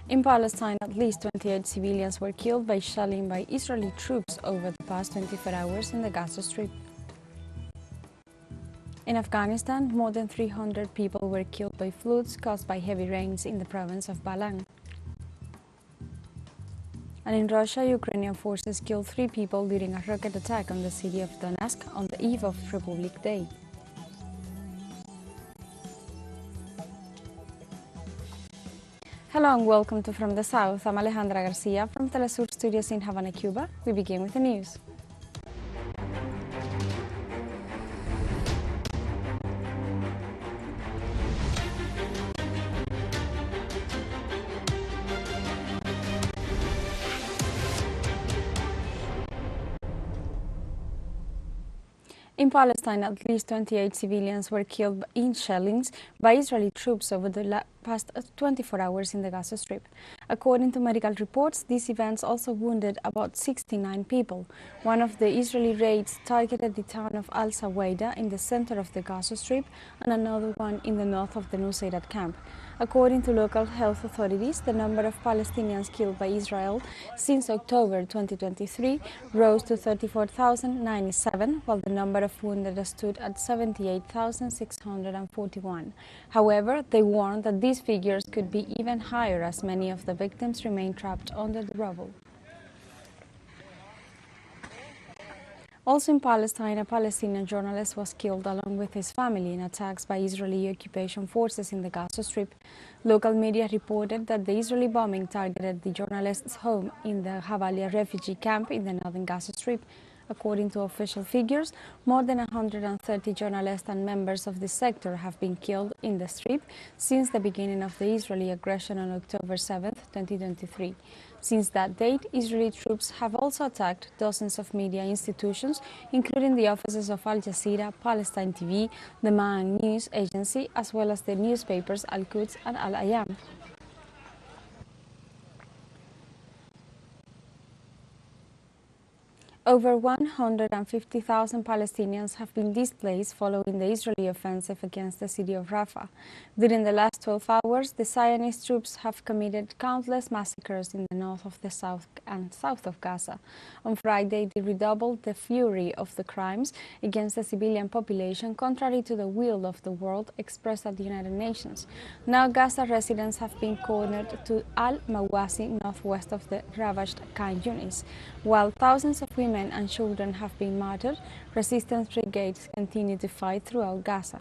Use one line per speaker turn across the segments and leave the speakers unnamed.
In Palestine, at least 28 civilians were killed by shelling by Israeli troops over the past 24 hours in the Gaza Strip. In Afghanistan, more than 300 people were killed by floods caused by heavy rains in the province of Balan. And in Russia, Ukrainian forces killed 3 people during a rocket attack on the city of Donetsk on the eve of Republic Day. Hello and welcome to From the South. I'm Alejandra Garcia from teleSUR studios in Havana, Cuba. We begin with the news. In Palestine, at least 28 civilians were killed in shellings by Israeli troops over the past 24 hours in the Gaza Strip. According to medical reports, these events also wounded about 69 people. One of the Israeli raids targeted the town of Al-Sawayda in the center of the Gaza Strip and another one in the north of the Nusayrat camp. According to local health authorities, the number of Palestinians killed by Israel since October 2023 rose to 34,097, while the number of wounded stood at 78,641. However, they warned that these figures could be even higher as many of the victims remain trapped under the rubble. Also in Palestine, a Palestinian journalist was killed along with his family in attacks by Israeli occupation forces in the Gaza Strip. Local media reported that the Israeli bombing targeted the journalist's home in the Jabalia refugee camp in the northern Gaza Strip. According to official figures, more than 130 journalists and members of the sector have been killed in the Strip since the beginning of the Israeli aggression on October 7, 2023. Since that date, Israeli troops have also attacked dozens of media institutions, including the offices of Al Jazeera, Palestine TV, the Ma'an News Agency, as well as the newspapers Al-Quds and Al-Ayam. Over 150,000 Palestinians have been displaced following the Israeli offensive against the city of Rafah. During the last 12 hours, the Zionist troops have committed countless massacres in the north of the south and south of Gaza. On Friday, they redoubled the fury of the crimes against the civilian population, contrary to the will of the world expressed at the United Nations. Now, Gaza residents have been cornered to Al-Mawasi, northwest of the ravaged Khan Yunis. While thousands of women and children have been martyred, resistance brigades continue to fight throughout Gaza.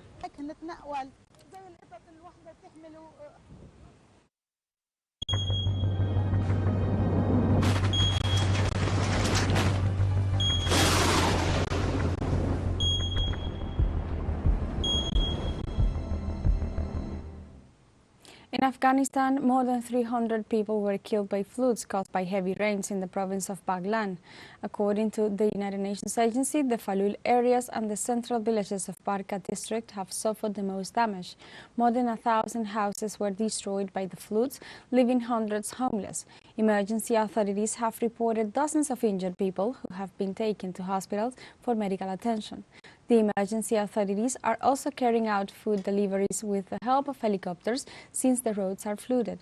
In Afghanistan, more than 300 people were killed by floods caused by heavy rains in the province of Baghlan. According to the United Nations agency, the Falul areas and the central villages of Barka district have suffered the most damage. More than 1,000 houses were destroyed by the floods, leaving hundreds homeless. Emergency authorities have reported dozens of injured people who have been taken to hospitals for medical attention. The emergency authorities are also carrying out food deliveries with the help of helicopters since the roads are flooded.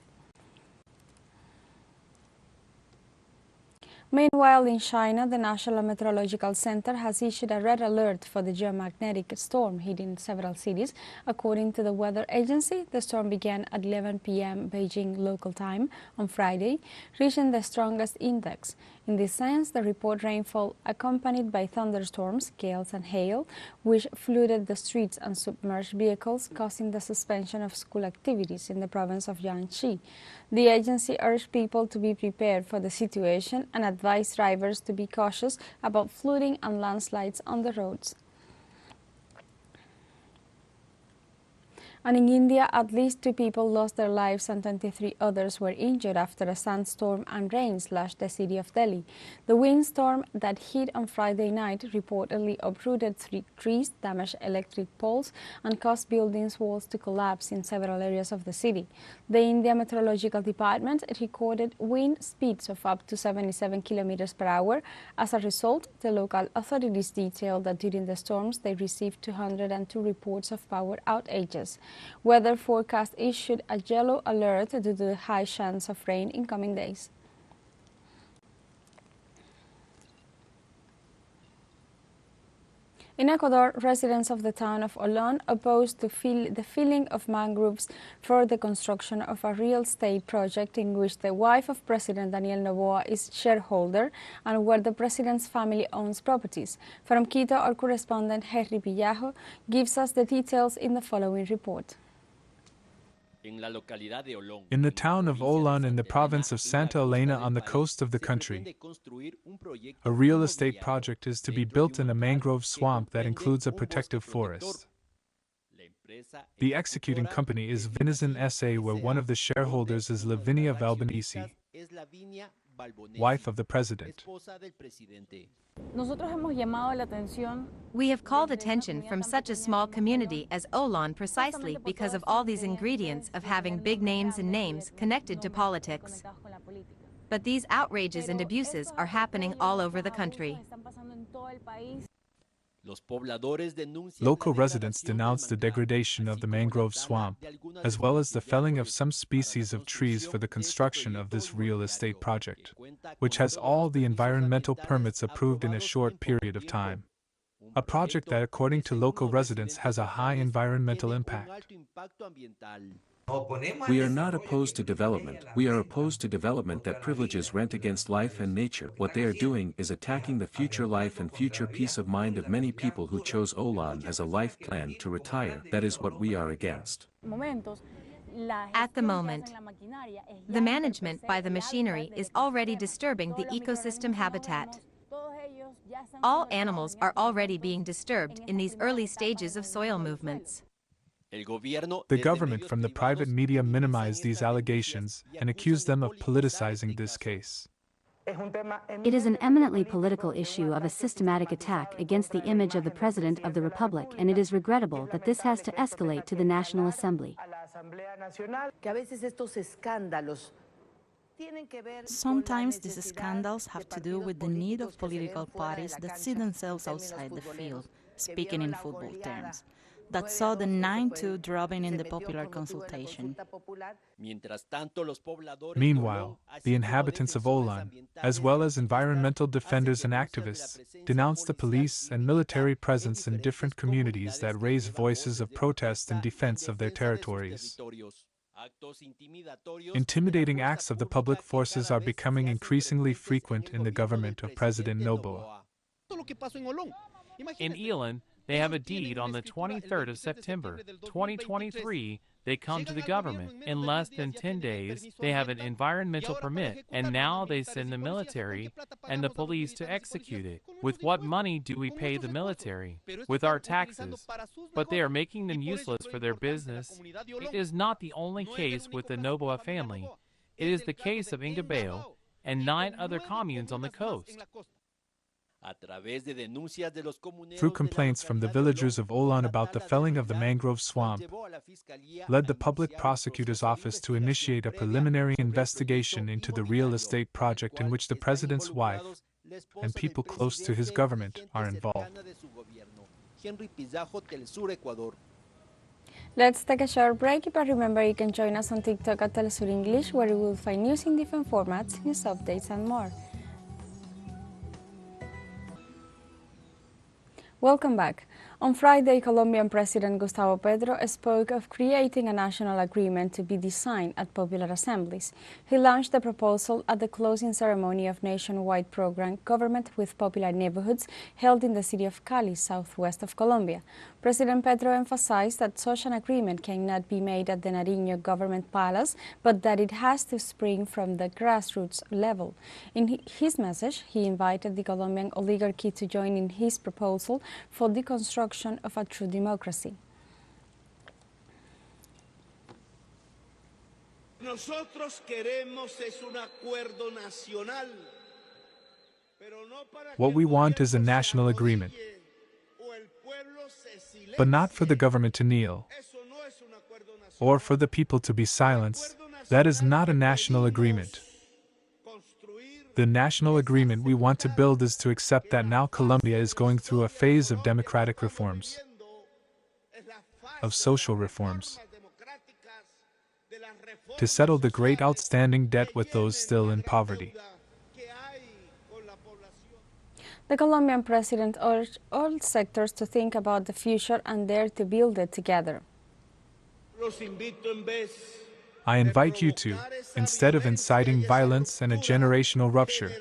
Meanwhile, in China, the National Meteorological Center has issued a red alert for the geomagnetic storm hitting several cities. According to the weather agency, the storm began at 11 p.m. Beijing local time on Friday, reaching the strongest index. In this sense, the report rainfall accompanied by thunderstorms, gales and hail, which flooded the streets and submerged vehicles, causing the suspension of school activities in the province of Jiangxi. The agency urged people to be prepared for the situation and advised drivers to be cautious about flooding and landslides on the roads. And in India, at least 2 people lost their lives and 23 others were injured after a sandstorm and rain slashed the city of Delhi. The windstorm that hit on Friday night reportedly uprooted 3 trees, damaged electric poles, and caused buildings' walls to collapse in several areas of the city. The India Meteorological Department recorded wind speeds of up to 77 kilometers per hour. As a result, the local authorities detailed that during the storms they received 202 reports of power outages. Weather forecast issued a yellow alert due to the high chance of rain in coming days. In Ecuador, residents of the town of Olón opposed the filling of mangroves for the construction of a real estate project in which the wife of President Daniel Noboa is shareholder and where the president's family owns properties. From Quito, our correspondent Henry Villajo gives us the details in the following report.
In the town of Olón in the province of Santa Elena on the coast of the country, a real estate project is to be built in a mangrove swamp that includes a protective forest. The executing company is Venizon S.A., where one of the shareholders is Lavinia Valbonesi, wife of the president.
We have called attention from such a small community as Olón precisely because of all these ingredients of having big names and names connected to politics. But these outrages and abuses are happening all over the country.
Local residents denounced the degradation of the mangrove swamp, as well as the felling of some species of trees for the construction of this real estate project, which has all the environmental permits approved in a short period of time. A project that, according to local residents, has a high environmental impact.
We are not opposed to development, we are opposed to development that privileges rent against life and nature. What they are doing is attacking the future life and future peace of mind of many people who chose Olón as a life plan to retire. That is what we are against.
At the moment, the management by the machinery is already disturbing the ecosystem habitat. All animals are already being disturbed in these early stages of soil movements.
The government from the private media minimized these allegations and accused them of politicizing this case.
It is an eminently political issue of a systematic attack against the image of the President of the Republic, and it is regrettable that this has to escalate to the National Assembly.
Sometimes these scandals have to do with the need of political parties that see themselves outside the field, speaking in football terms, that saw the 9-2 dropping in the popular consultation.
Meanwhile, the inhabitants of Olón, as well as environmental defenders and activists, denounced the police and military presence in different communities that raise voices of protest in defense of their territories. Intimidating acts of the public forces are becoming increasingly frequent in the government of President Noboa.
In Olón, they have a deed on the 23rd of September, 2023. They come to the government. In less than 10 days, they have an environmental permit, and now they send the military and the police to execute it. With what money do we pay the military? With our taxes. But they are making them useless for their business. It is not the only case with the Noboa family. It is the case of Ingabeo and 9 other communes on the coast.
Through complaints from the villagers of Olón about the felling of the mangrove swamp, led the public prosecutor's office to initiate a preliminary investigation into the real estate project in which the president's wife and people close to his government are involved.
Let's take a short break, but remember you can join us on TikTok at teleSUR English, where you will find news in different formats, news updates and more. Welcome back. On Friday, Colombian President Gustavo Petro spoke of creating a national agreement to be designed at popular assemblies. He launched the proposal at the closing ceremony of nationwide program Government with Popular Neighborhoods held in the city of Cali, southwest of Colombia. President Petro emphasized that such an agreement cannot be made at the Nariño government palace, but that it has to spring from the grassroots level. In his message, he invited the Colombian oligarchy to join in his proposal for the construction of a true democracy.
What we want is a national agreement, but not for the government to kneel, or for the people to be silenced. That is not a national agreement. The national agreement we want to build is to accept that now Colombia is going through a phase of democratic reforms. of social reforms, to settle the great outstanding debt with those still in poverty.
The Colombian president urged all sectors to think about the future and dare to build it together.
I invite you to, instead of inciting violence and a generational rupture,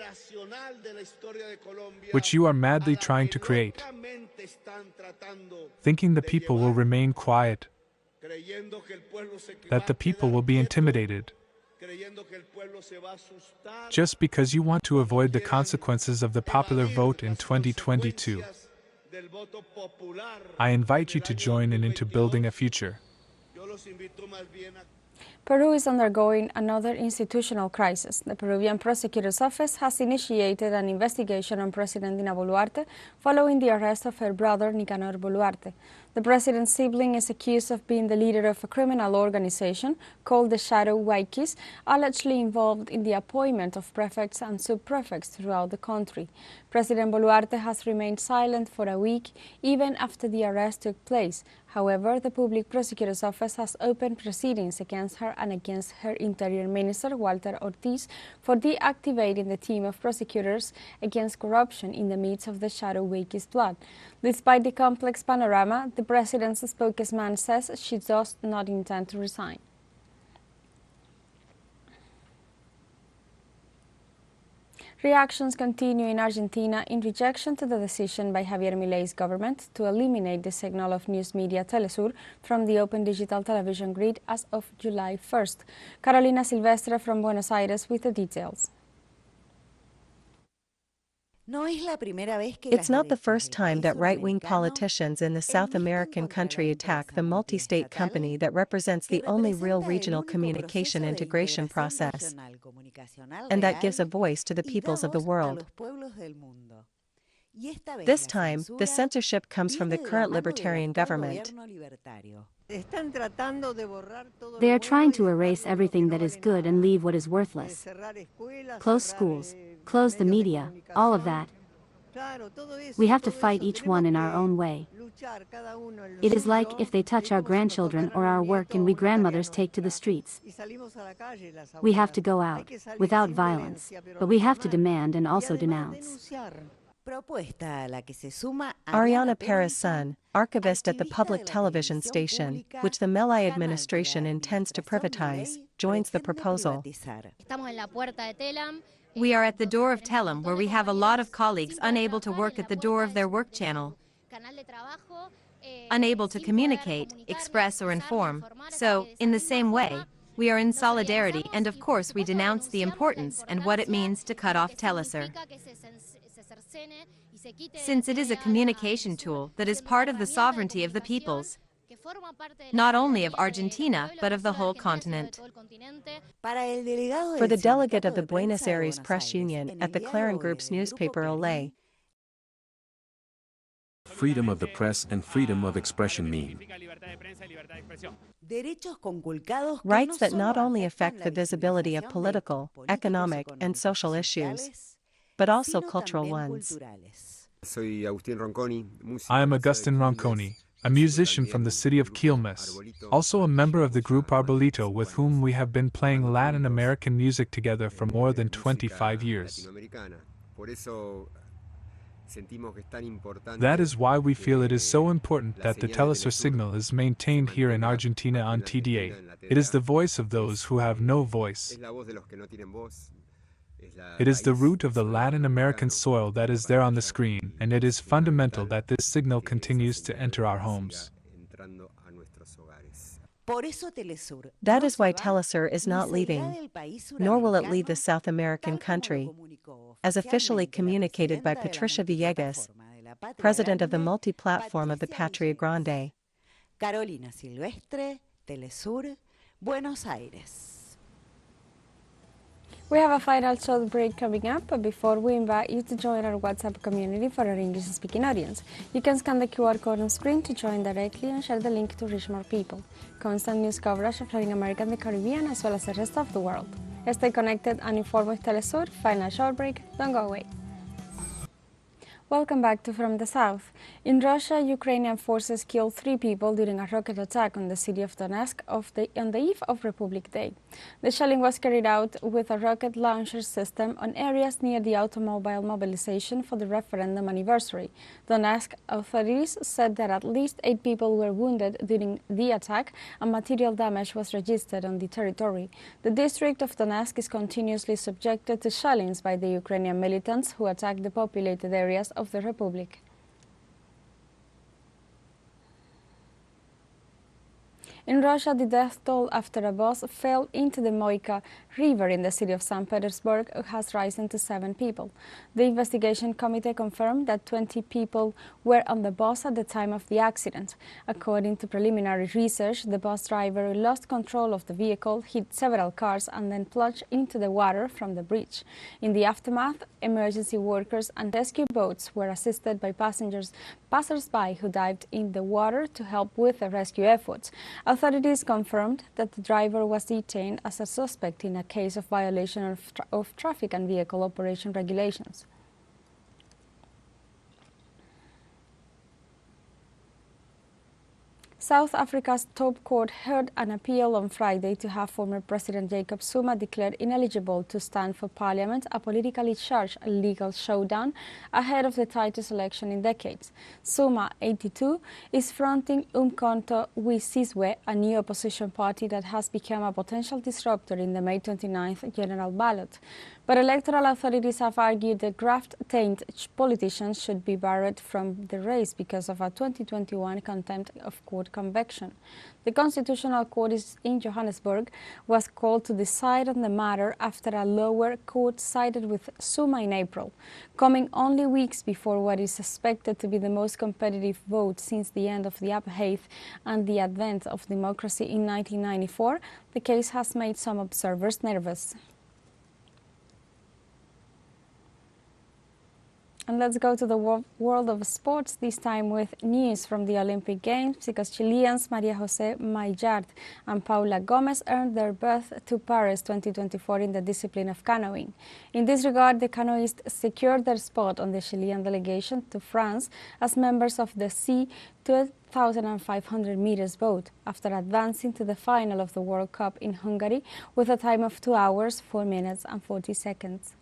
which you are madly trying to create, thinking the people will remain quiet, that the people will be intimidated, just because you want to avoid the consequences of the popular vote in 2022. I invite you to join into building a future.
Peru is undergoing another institutional crisis. The Peruvian prosecutor's office has initiated an investigation on President Dina Boluarte following the arrest of her brother Nicanor Boluarte. The president's sibling is accused of being the leader of a criminal organization called the Shadow Waikis, allegedly involved in the appointment of prefects and sub-prefects throughout the country. President Boluarte has remained silent for a week, even after the arrest took place. However, the public prosecutor's office has opened proceedings against her and against her Interior Minister, Walter Ortiz, for deactivating the team of prosecutors against corruption in the midst of the Shadow Waikis plot. Despite the complex panorama, the president's spokesman says she does not intend to resign. Reactions continue in Argentina in rejection to the decision by Javier Milei's government to eliminate the signal of news media TeleSUR from the open digital television grid as of July 1st. Carolina Silvestre from Buenos Aires with the details.
It's not the first time that right-wing politicians in the South American country attack the multi-state company that represents the only real regional communication integration process, and that gives a voice to the peoples of the world. This time, the censorship comes from the current libertarian government.
They are trying to erase everything that is good and leave what is worthless. Close schools, close the media, all of that. We have to fight each one in our own way. It is like if they touch our grandchildren or our work and we grandmothers take to the streets. We have to go out, without violence, but we have to demand and also denounce.
Ariana Perez-Sun, archivist at the public television station, which the Milei administration intends to privatize, joins the proposal.
We are at the door of Telem, where we have a lot of colleagues unable to work at the door of their work channel, unable to communicate, express or inform. So, in the same way, we are in solidarity and of course we denounce the importance and what it means to cut off teleSUR. Since it is a communication tool that is part of the sovereignty of the peoples, not only of Argentina, but of the whole continent.
For the delegate of the Buenos Aires Press Union at the Clarín Group's newspaper Olé,
freedom of the press and freedom of expression mean
rights that not only affect the visibility of political, economic, and social issues, but also cultural ones.
I am Agustin Ronconi, a musician from the city of Quilmes, also a member of the group Arbolito with whom we have been playing Latin American music together for more than 25 years. That is why we feel it is so important that the teleSUR signal is maintained here in Argentina on TDA. It is the voice of those who have no voice. It is the root of the Latin American soil that is there on the screen, and it is fundamental that this signal continues to enter our homes.
That is why teleSUR is not leaving, nor will it leave the South American country, as officially communicated by Patricia Villegas, president of the multi-platform of the Patria Grande.
Carolina Silvestre, teleSUR, Buenos Aires.
We have a final short break coming up, but before we invite you to join our WhatsApp community for our English-speaking audience. You can scan the QR code on screen to join directly and share the link to reach more people. Constant news coverage of Latin America and the Caribbean, as well as the rest of the world. Stay connected and informed with teleSUR. Final short break. Don't go away. Welcome back to From the South. In Russia, Ukrainian forces killed 3 people during a rocket attack on the city of Donetsk on the eve of Republic Day. The shelling was carried out with a rocket launcher system on areas near the automobile mobilization for the referendum anniversary. Donetsk authorities said that at least 8 people were wounded during the attack and material damage was registered on the territory. The district of Donetsk is continuously subjected to shellings by the Ukrainian militants who attack the populated areas of the Republic. In Russia, the death toll after a bus fell into the Moika River in the city of St. Petersburg has risen to 7 people. The investigation committee confirmed that 20 people were on the bus at the time of the accident. According to preliminary research, the bus driver lost control of the vehicle, hit several cars, and then plunged into the water from the bridge. In the aftermath, emergency workers and rescue boats were assisted by passers-by who dived in the water to help with the rescue efforts. Authorities confirmed that the driver was detained as a suspect in a case of violation of traffic and vehicle operation regulations. South Africa's top court heard an appeal on Friday to have former President Jacob Zuma declared ineligible to stand for parliament, a politically charged legal showdown ahead of the tightest election in decades. Zuma, 82, is fronting Umkhonto weSizwe, a new opposition party that has become a potential disruptor in the May 29th general ballot. But electoral authorities have argued that graft-tainted politicians should be barred from the race because of a 2021 contempt of court conviction. The Constitutional Court in Johannesburg was called to decide on the matter after a lower court sided with Zuma in April, coming only weeks before what is expected to be the most competitive vote since the end of the apartheid and the advent of democracy in 1994. The case has made some observers nervous. And let's go to the world of sports, this time with news from the Olympic Games, because Chileans Maria José Maillard and Paula Gomez earned their berth to Paris 2024 in the discipline of canoeing. In this regard, the canoeists secured their spot on the Chilean delegation to France as members of the C 12,500 meters boat after advancing to the final of the World Cup in Hungary with a time of 2 hours, 4 minutes and 40 seconds.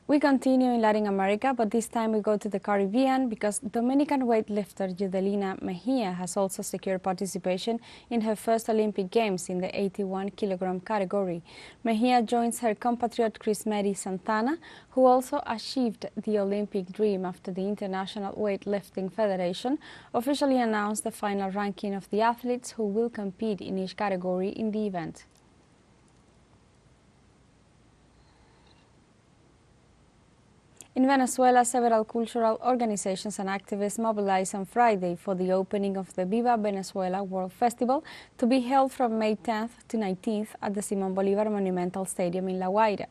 We continue in Latin America, but this time we go to the Caribbean because Dominican weightlifter Yudelina Mejia has also secured participation in her first Olympic Games in the 81-kilogram category. Mejia joins her compatriot Crismeri Santana, who also achieved the Olympic dream after the International Weightlifting Federation officially announced the final ranking of the athletes who will compete in each category in the event. In Venezuela, several cultural organizations and activists mobilized on Friday for the opening of the Viva Venezuela World Festival to be held from May 10th to 19th at the Simón Bolívar Monumental Stadium in La Guaira.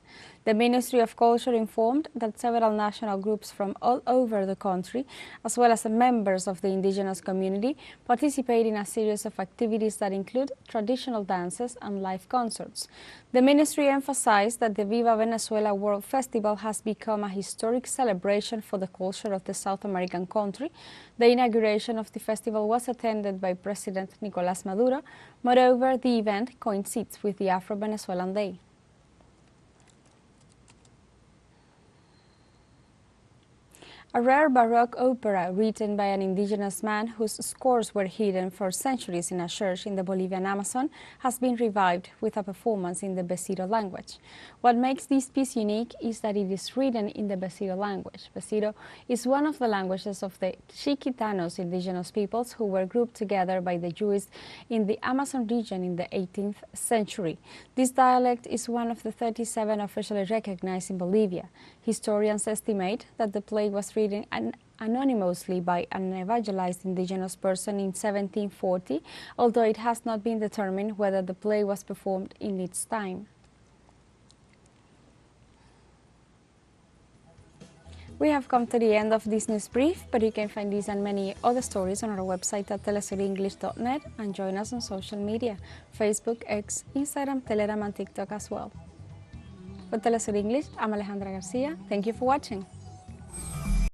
The Ministry of Culture informed that several national groups from all over the country, as well as members of the indigenous community, participate in a series of activities that include traditional dances and live concerts. The ministry emphasized that the Viva Venezuela World Festival has become a historic celebration for the culture of the South American country. The inauguration of the festival was attended by President Nicolás Maduro. Moreover, the event coincides with the Afro-Venezuelan Day. A rare Baroque opera written by an indigenous man whose scores were hidden for centuries in a church in the Bolivian Amazon has been revived with a performance in the Besiro language. What makes this piece unique is that it is written in the Besiro language. Besiro is one of the languages of the Chiquitanos indigenous peoples who were grouped together by the Jews in the Amazon region in the 18th century. This dialect is one of the 37 officially recognized in Bolivia. Historians estimate that the play was written anonymously by an evangelized indigenous person in 1740, although it has not been determined whether the play was performed in its time. We have come to the end of this news brief, but you can find these and many other stories on our website at telesurenglish.net and join us on social media, Facebook, X, Instagram, Telegram and TikTok as well. For teleSUR English, I'm Alejandra Garcia. Thank you for watching.